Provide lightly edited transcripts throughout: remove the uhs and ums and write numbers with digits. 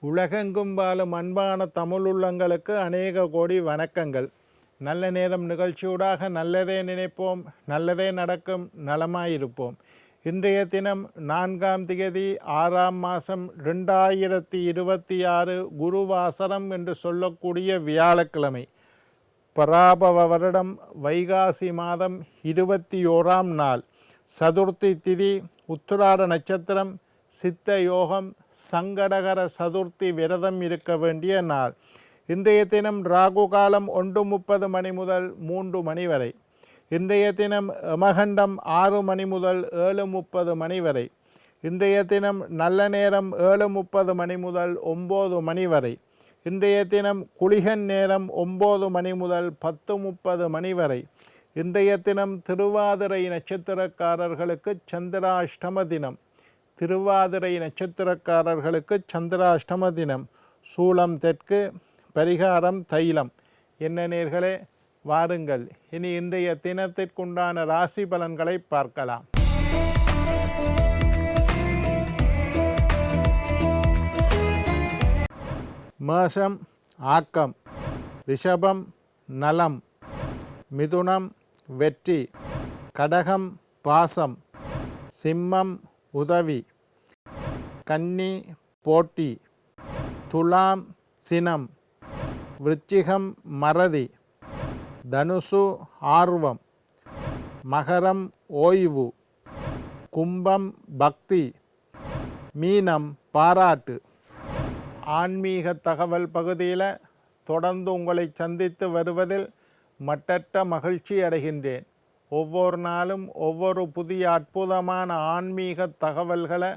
உலகெங்கும் வாழும் அன்பான தமிழுள்ளங்களுக்கு அநேக கோடி வணக்கங்கள். நல்ல நேரம் நிகழ்ச்சியூடாக நல்லதே நினைப்போம், நல்லதே நடக்கும், நலமாயிருப்போம். இன்றைய தினம் 4ஆம் தேதி 6ஆம் மாதம் 2026 குருவாசரம் என்று சொல்லக்கூடிய வியாழக்கிழமை. பராபவ வருடம் வைகாசி மாதம் 21ஆம் நாள், சதுர்த்தி திதி, உத்திராட நட்சத்திரம், சித்த யோகம், சங்கடகர சதுர்த்தி விரதம் இருக்க வேண்டிய நாள். இன்றைய தினம் ராகு காலம் 1:30 மணி முதல் 3 மணி வரை. இன்றைய தினம் யமகண்டம் 6 மணி முதல் 7:30 மணி வரை. இன்றைய தினம் நல்ல நேரம் 7:30 மணி முதல் 9 மணி வரை. இன்றைய தினம் குளிகன் நேரம் 9 மணி முதல் 10:30 மணி வரை. இன்றைய தினம் திருவாதிரை நட்சத்திரக்காரர்களுக்கு சந்திராஷ்டம தினம். திருவாதிரை நட்சத்திரக்காரர்களுக்கு சந்திராஷ்டம தினம். சூலம் தெற்கு, பரிகாரம் தைலம். என்ன நேர்களே, வாருங்கள் இனி இன்றைய தினத்திற்குண்டான ராசி பலன்களை பார்க்கலாம். மேஷம் ஆக்கம், ரிஷபம் நலம், மிதுனம் வெற்றி, கடகம் பாசம், சிம்மம் உதவி, கன்னி போட்டி, துலாம் சினம், விருச்சிகம் மறதி, தனுசு ஆர்வம், மகரம் ஓய்வு, கும்பம் பக்தி, மீனம் பாராட்டு. ஆன்மீக தகவல் பகுதியில் தொடர்ந்து உங்களை சந்தித்து வருவதில் மட்டற்ற மகிழ்ச்சி அடைகின்றேன். ஒவ்வொரு நாளும் ஒவ்வொரு புதிய அற்புதமான ஆன்மீக தகவல்களை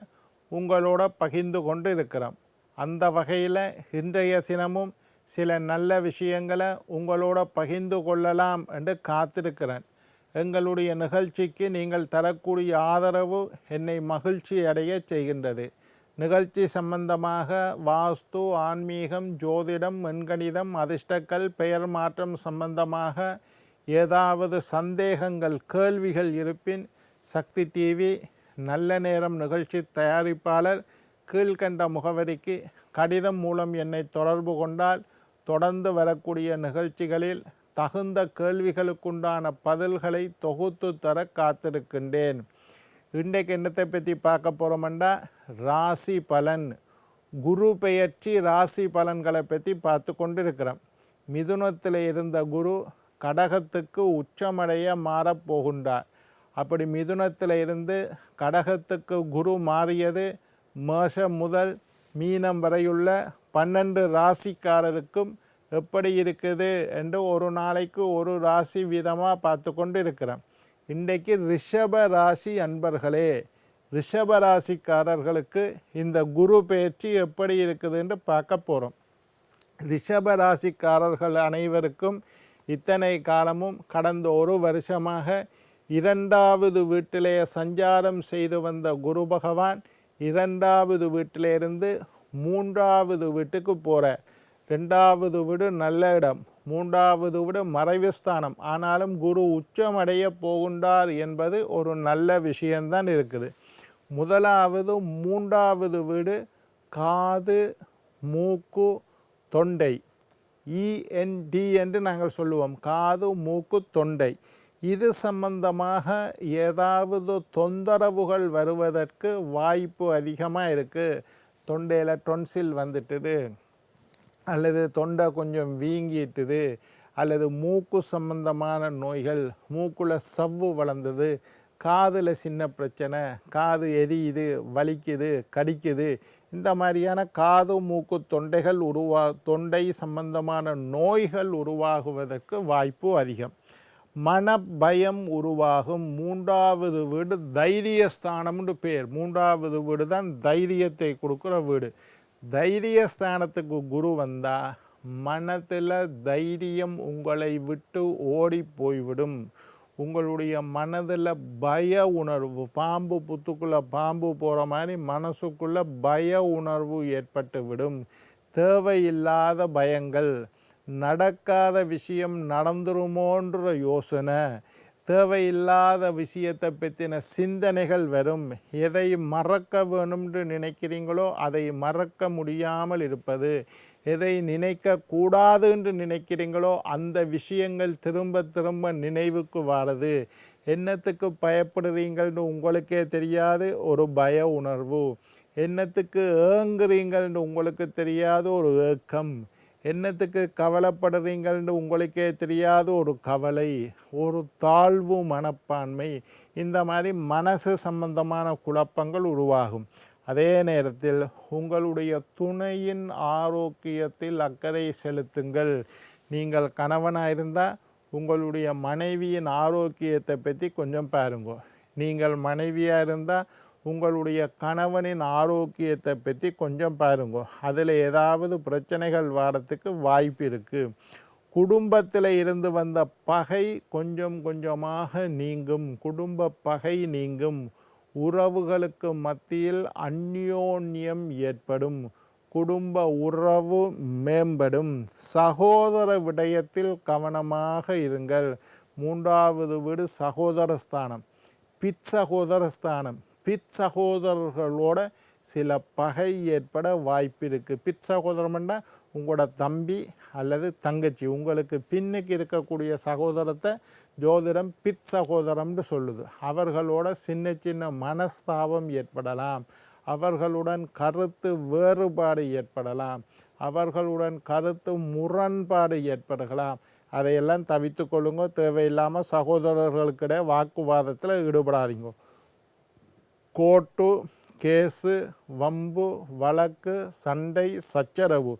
உங்களோட பகிர்ந்து கொண்டு இருக்கிறோம். அந்த வகையில் இன்றைய தினமும் சில நல்ல விஷயங்களை உங்களோட பகிர்ந்து கொள்ளலாம் என்று காத்திருக்கிறேன். எங்களுடைய நிகழ்ச்சிக்கு நீங்கள் தரக்கூடிய ஆதரவு என்னை மகிழ்ச்சி அடைய செய்கின்றது. நிகழ்ச்சி சம்பந்தமாக வாஸ்து, ஆன்மீகம், ஜோதிடம், எண்கணிதம், அதிர்ஷ்டக்கல், பெயர் மாற்றம் சம்பந்தமாக ஏதாவது சந்தேகங்கள், கேள்விகள் இருப்பின் சக்தி டிவி நல்ல நேரம் நிகழ்ச்சி தயாரிப்பாளர் கீழ்கண்ட முகவரிக்கு கடிதம் மூலம் என்னை தொடர்பு கொண்டால் தொடர்ந்து வரக்கூடிய நிகழ்ச்சிகளில் தகுந்த கேள்விகளுக்குண்டான பதில்களை தொகுத்து தர காத்திருக்கின்றேன். இன்றைக்கு என்னத்தை பற்றி பார்க்க போகிறோம்னா, ராசி பலன், குரு பெயர்ச்சி ராசி பலன்களை பற்றி பார்த்து கொண்டிருக்கிறோம். மிதுனத்தில் இருந்த குரு கடகத்துக்கு உச்சமடைய மாறப்போகின்றார். அப்படி மிதுனத்தில் இருந்து கடகத்துக்கு குரு மாறியது மேஷம் முதல் மீனம் வரையுள்ள 12 ராசிக்காரருக்கும் எப்படி இருக்குது என்று ஒரு நாளைக்கு ஒரு ராசி வீதமாக பார்த்து கொண்டு இருக்கிறோம். இன்றைக்கு ரிஷப ராசி அன்பர்களே, ரிஷப ராசிக்காரர்களுக்கு இந்த குரு பெயர்ச்சி எப்படி இருக்குது என்று பார்க்க போகிறோம். ரிஷப ராசிக்காரர்கள் அனைவருக்கும் இத்தனை காலமும் கடந்த ஒரு வருஷமாக 2வது வீட்டிலே சஞ்சாரம் செய்து வந்த குரு பகவான் 2வது வீட்டிலிருந்து 3வது வீட்டுக்கு போகிறார். 2வது வீடு நல்ல இடம், 3வது வீடு மறைவு ஸ்தானம். ஆனாலும் குரு உச்சமடைய போகின்றார் என்பது ஒரு நல்ல விஷயம்தான் இருக்குது. முதலாவது 3வது வீடு காது, மூக்கு, தொண்டை, ENT என்று நாங்கள் சொல்லுவோம். காது, மூக்கு, தொண்டை. இது சம்பந்தமாக ஏதாவது தொந்தரவுகள் வருவதற்கு வாய்ப்பு அதிகமாக இருக்குது. தொண்டையில் டொன்சில் வந்துட்டுது, அல்லது தொண்டை கொஞ்சம் வீங்கிட்டுது, அல்லது மூக்கு சம்பந்தமான நோய்கள், மூக்குல சவ்வு வளர்ந்தது, காதில் சின்ன பிரச்சனை, காது எரியுது, வலிக்குது, கடிக்குது, இந்த மாதிரியான காது, மூக்கு, தொண்டைகள் தொண்டை சம்பந்தமான நோய்கள் உருவாகுவதற்கு வாய்ப்பு அதிகம். மனபயம் உருவாகும். 3வது வீடு தைரியஸ்தானம்னு பேர். 3வது வீடு தான் தைரியத்தை கொடுக்குற வீடு. தைரியஸ்தானத்துக்கு குரு வந்தால் மனத்தில் தைரியம் உங்களை விட்டு ஓடி போய்விடும். உங்களுடைய மனதில் பய உணர்வு, பாம்பு புத்துக்குள்ளே பாம்பு போகிற மாதிரி மனசுக்குள்ளே பய உணர்வு ஏற்பட்டு விடும். தேவையில்லாத பயங்கள், நடக்காத விஷயம் நடந்துருமோன்ற யோசனை, தேவையில்லாத விஷயத்தை பற்றின சிந்தனைகள் வரும். எதை மறக்க வேணும்னு நினைக்கிறீங்களோ அதை மறக்க முடியாமல் இருப்பது, எதை நினைக்கக்கூடாது என்று நினைக்கிறீங்களோ அந்த விஷயங்கள் திரும்ப திரும்ப நினைவுக்கு வாரது. என்னத்துக்கு பயப்படுறீங்கள்னு உங்களுக்கே தெரியாது ஒரு பய உணர்வு, என்னத்துக்கு ஏங்குறீங்கள்னு உங்களுக்கு தெரியாது ஒரு ஏக்கம், என்னத்துக்கு கவலைப்படுறீங்கள்னு உங்களுக்கே தெரியாது ஒரு கவலை, ஒரு தாழ்வு மனப்பான்மை, இந்த மாதிரி மனசு சம்பந்தமான குழப்பங்கள் உருவாகும். அதே நேரத்தில் உங்களுடைய துணையின் ஆரோக்கியத்தில் அக்கறை செலுத்துங்கள். நீங்கள் கணவனாக இருந்தால் உங்களுடைய மனைவியின் ஆரோக்கியத்தை பற்றி கொஞ்சம் பாருங்க. நீங்கள் மனைவியாக இருந்தால் உங்களுடைய கணவனின் ஆரோக்கியத்தை பற்றி கொஞ்சம் பாருங்க. அதில் ஏதாவது பிரச்சனைகள் வரத்துக்கு வாய்ப்பு இருக்குது. குடும்பத்தில் இருந்து வந்த பகை கொஞ்சம் கொஞ்சமாக நீங்கும். குடும்ப பகை நீங்கும். உறவுகளுக்கு மத்தியில் அந்யோன்யம் ஏற்படும். குடும்ப உறவு மேம்படும். சகோதர விடயத்தில் கவனமாக இருங்கள். 3வது வீடு சகோதரஸ்தானம், பிற்சகோதரஸ்தானம். பிற்சகோதரர்களோட சில பகை ஏற்பட வாய்ப்பு இருக்குது. பிற்சகோதரம்னா உங்களோட தம்பி அல்லது தங்கச்சி, உங்களுக்கு பின்னுக்கு இருக்கக்கூடிய சகோதரத்தை ஜோதிடம் பிற்சகோதரம்னு சொல்லுது. அவர்களோட சின்ன சின்ன மனஸ்தாபம் ஏற்படலாம். அவர்களுடன் கருத்து வேறுபாடு ஏற்படலாம். அவர்களுடன் கருத்து முரண்பாடு ஏற்படலாம். அதையெல்லாம் தவிர்த்து கொள்ளுங்க. தேவையில்லாமல் சகோதரர்களுக்கிடையே வாக்குவாதத்தில் ஈடுபடாதீங்க. கோர்ட்டு கேஸு, வம்பு வழக்கு, சண்டை சச்சரவு,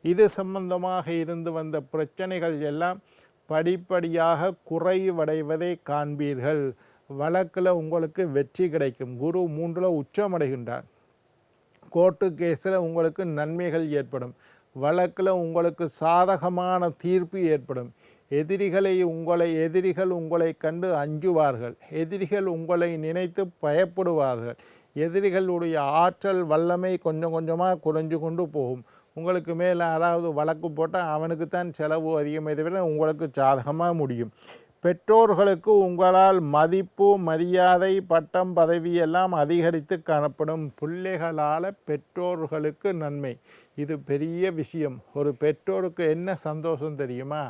இது சம்பந்தமாக இருந்து வந்த பிரச்சனைகள் எல்லாம் படிப்படியாக குறைவடைவதை காண்பீர்கள். வழக்கில் உங்களுக்கு வெற்றி கிடைக்கும். குரு 3ல் உச்சமடைகின்றார். கோர்ட்டு கேஸில் உங்களுக்கு நன்மைகள் ஏற்படும். வழக்கில் உங்களுக்கு சாதகமான தீர்ப்பு ஏற்படும். எதிரிகள் உங்களை கண்டு அஞ்சுவார்கள். எதிரிகள் உங்களை நினைத்து பயப்படுவார்கள். எதிரிகளுடைய ஆற்றல் வல்லமை கொஞ்சம் கொஞ்சமாக குறைஞ்சு கொண்டு போகும். உங்களுக்கு மேலே யாராவது வழக்கு போட்டால் அவனுக்குத்தான் செலவு அதிகமே தவிர உங்களுக்கு சாதகமாக முடியும். பெற்றோர்களுக்கு உங்களால் மதிப்பு மரியாதை பட்டம் பதவி எல்லாம் அதிகரித்து காணப்படும். பிள்ளைகளால் பெற்றோர்களுக்கு நன்மை, இது பெரிய விஷயம். ஒரு பெற்றோருக்கு என்ன சந்தோஷம் தெரியுமா?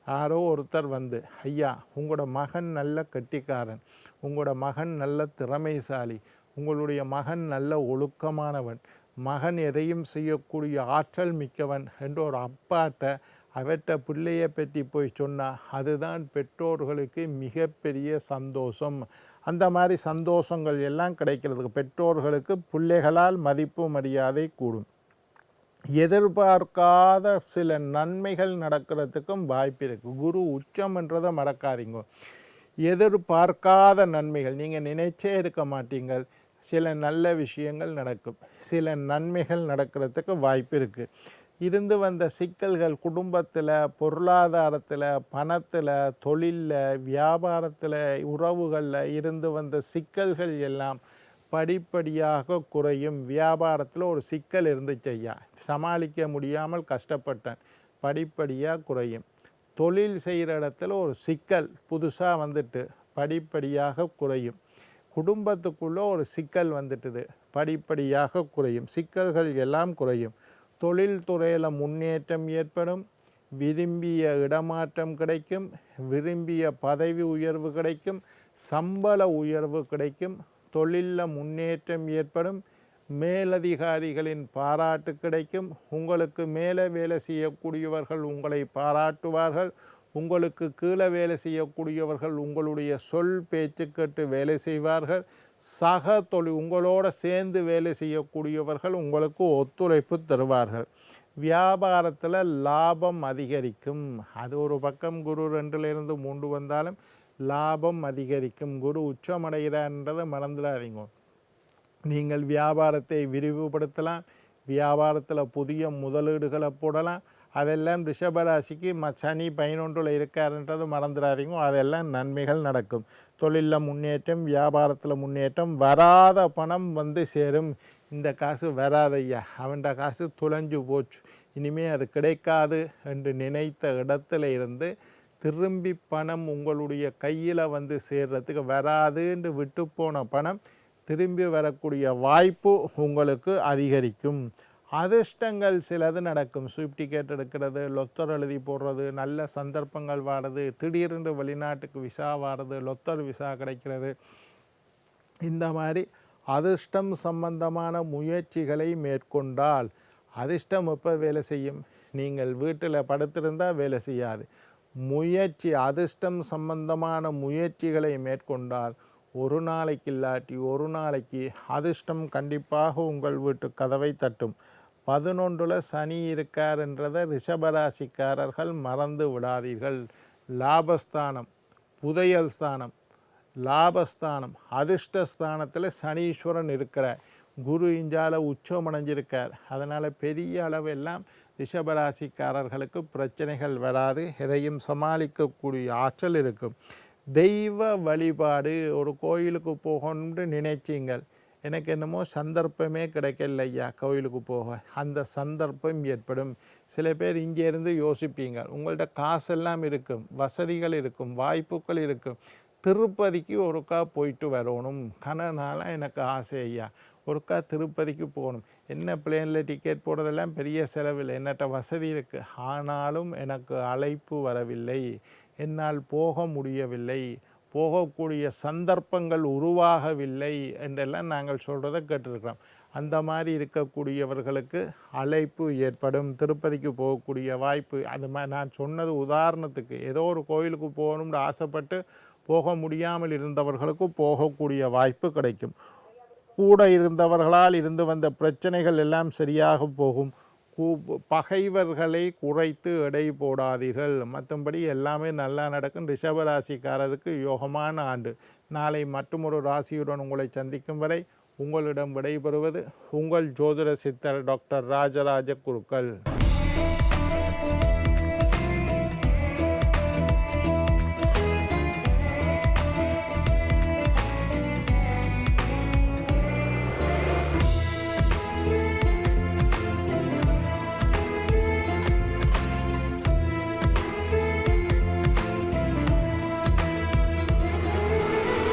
யாரோ ஒருத்தர் வந்து, ஐயா உங்களோட மகன் நல்ல கெட்டிக்காரன், உங்களோட மகன் நல்ல திறமைசாலி, உங்களுடைய மகன் நல்ல ஒழுக்கமானவன், மகன் எதையும் செய்யக்கூடிய ஆற்றல் மிக்கவன் என்று ஒரு அப்பாட்ட அவற்றை பிள்ளையை பற்றி போய் சொன்னால் அதுதான் பெற்றோர்களுக்கு மிகப்பெரிய சந்தோஷம். அந்த மாதிரி சந்தோஷங்கள் எல்லாம் கிடைக்கிறதுக்கு பெற்றோர்களுக்கு பிள்ளைகளால் மதிப்பு மரியாதை கூடும். எதிர்பார்க்காத சில நன்மைகள் நடக்கிறதுக்கும் வாய்ப்பு இருக்குது. குரு உச்சம்ன்றதை மறக்காதீங்க. எதிர்பார்க்காத நன்மைகள், நீங்கள் நினைச்சே இருக்க மாட்டீங்கள், சில நல்ல விஷயங்கள் நடக்கும். சில நன்மைகள் நடக்கிறதுக்கு வாய்ப்பு இருக்குது. இருந்து வந்த சிக்கல்கள் குடும்பத்தில், பொருளாதாரத்தில், பணத்தில், தொழிலில், வியாபாரத்தில், உறவுகளில் இருந்து வந்த சிக்கல்கள் எல்லாம் படிப்படியாக குறையும். வியாபாரத்தில் ஒரு சிக்கல் இருந்துச்சு ஐயா, சமாளிக்க முடியாமல் கஷ்டப்பட்டேன், படிப்படியாக குறையும். தொழில் செய்கிற இடத்துல ஒரு சிக்கல் புதுசாக வந்துட்டு படிப்படியாக குறையும். குடும்பத்துக்குள்ளே ஒரு சிக்கல் வந்துட்டுது, படிப்படியாக குறையும். சிக்கல்கள் எல்லாம் குறையும். தொழில் துறையில் முன்னேற்றம் ஏற்படும். விரும்பிய இடமாற்றம் கிடைக்கும். விரும்பிய பதவி உயர்வு கிடைக்கும். சம்பள உயர்வு கிடைக்கும். தொழிலில் முன்னேற்றம் ஏற்படும். மேலதிகாரிகளின் பாராட்டு கிடைக்கும். உங்களுக்கு மேலே வேலை செய்யக்கூடியவர்கள் உங்களை பாராட்டுவார்கள். உங்களுக்கு கீழே வேலை செய்யக்கூடியவர்கள் உங்களுடைய சொல் பேச்சு கேட்டு வேலை செய்வார்கள். சக தொழில் உங்களோட சேர்ந்து வேலை செய்யக்கூடியவர்கள் உங்களுக்கு ஒத்துழைப்பு தருவார்கள். வியாபாரத்தில் லாபம் அதிகரிக்கும். அது ஒரு பக்கம் குரு 2லிருந்து 3 வந்தாலும் லாபம் அதிகரிக்கும். குரு உச்சமடைகிறார்ன்றதை மறந்துடாதீங்க. நீங்கள் வியாபாரத்தை விரிவுபடுத்தலாம். வியாபாரத்தில் புதிய முதலீடுகளை போடலாம். அதெல்லாம் ரிஷபராசிக்கு சனி 11ல் இருக்காருன்றது மறந்துடாதீங்க. அதெல்லாம் நன்மைகள் நடக்கும். தொழிலில் முன்னேற்றம், வியாபாரத்தில் முன்னேற்றம். வராத பணம் வந்து சேரும். இந்த காசு வராதையா, அவன்ட காசு துளைஞ்சு போச்சு, இனிமேல் அது கிடைக்காது என்று நினைத்த இடத்துல இருந்து திரும்பி பணம் உங்களுடைய கையில் வந்து சேர்றதுக்கு வராதுன்னு விட்டு போன பணம் திரும்பி வரக்கூடிய வாய்ப்பு உங்களுக்கு அதிகரிக்கும். அதிர்ஷ்டங்கள் சிலது நடக்கும். ஸ்வீப் டிக்கெட் எடுக்கிறது, லொத்தர் எழுதி போடுறது, நல்ல சந்தர்ப்பங்கள் வாடுறது, திடீரென்று வெளிநாட்டுக்கு விசா வாடுறது, லொத்தர் விசா கிடைக்கிறது. இந்த மாதிரி அதிர்ஷ்டம் சம்பந்தமான முயற்சிகளை மேற்கொண்டால் அதிர்ஷ்டம் எப்போ வேலை செய்யும்? நீங்கள் வீட்டில் படுத்திருந்தால் வேலை செய்யாது. அதிர்ஷ்டம் சம்பந்தமான முயற்சிகளை மேற்கொண்டால் ஒரு நாளைக்கு இல்லாட்டி ஒரு நாளைக்கு அதிர்ஷ்டம் கண்டிப்பாக உங்கள் வீட்டு கதவை தட்டும். 11 சனி இருக்கார் என்றதை ரிஷபராசிக்காரர்கள் மறந்து விடாதீர்கள். லாபஸ்தானம், புதையல் ஸ்தானம், லாபஸ்தானம், அதிர்ஷ்டஸ்தானத்தில் சனீஸ்வரன் இருக்கிறார். குரு இஞ்சால உச்சம் அடைஞ்சிருக்கார். அதனால் பெரிய அளவெல்லாம் ரிஷபராசிக்காரர்களுக்கு பிரச்சனைகள் வராது. எதையும் சமாளிக்கக்கூடிய ஆற்றல் இருக்கும். தெய்வ வழிபாடு, ஒரு கோயிலுக்கு போகணும்னு நினைச்சிங்கள், எனக்கு என்னமோ சந்தர்ப்பமே கிடைக்கல ஐயா கோயிலுக்கு போக, அந்த சந்தர்ப்பம் ஏற்படும். சில பேர் இங்கேருந்து யோசிப்பீங்க, உங்கள்கிட்ட காசெல்லாம் இருக்கும், வசதிகள் இருக்கும், வாய்ப்புகள் இருக்கும், திருப்பதிக்கு ஒருக்கா போயிட்டு வரணும், கனனால எனக்கு ஆசை ஐயா, ஒருக்கா திருப்பதிக்கு போகணும். என்ன பிளேனில் டிக்கெட் போடுறதெல்லாம் பெரிய செலவில், என்னட்ட வசதி இருக்குது, ஆனாலும் எனக்கு அழைப்பு வரவில்லை, என்னால் போக முடியவில்லை, போகக்கூடிய சந்தர்ப்பங்கள் உருவாகவில்லை என்றெல்லாம் நாங்கள் சொல்கிறத கேட்டிருக்கிறோம். அந்த மாதிரி இருக்கக்கூடியவர்களுக்கு அழைப்பு ஏற்படும், திருப்பதிக்கு போகக்கூடிய வாய்ப்பு. அது மாதிரி நான் சொன்னது உதாரணத்துக்கு, ஏதோ ஒரு கோயிலுக்கு போகணும்னு ஆசைப்பட்டு போக முடியாமல் இருந்தவர்களுக்கு போகக்கூடிய வாய்ப்பு கிடைக்கும். கூட இருந்தவர்களால் இருந்து வந்த பிரச்சனைகள் எல்லாம் சரியாக போகும். பகைவர்களை குறைத்து எடை போடாதீர்கள். மற்றபடி எல்லாமே நல்லா நடக்கும். ரிஷபராசிக்காரருக்கு யோகமான ஆண்டு. நாளை மற்றொரு ராசியுடன் உங்களை சந்திக்கும் வரை உங்களிடம் விடைபெறுவது உங்கள் ஜோதிட சித்தர் டாக்டர் ராஜராஜ குருக்கள்.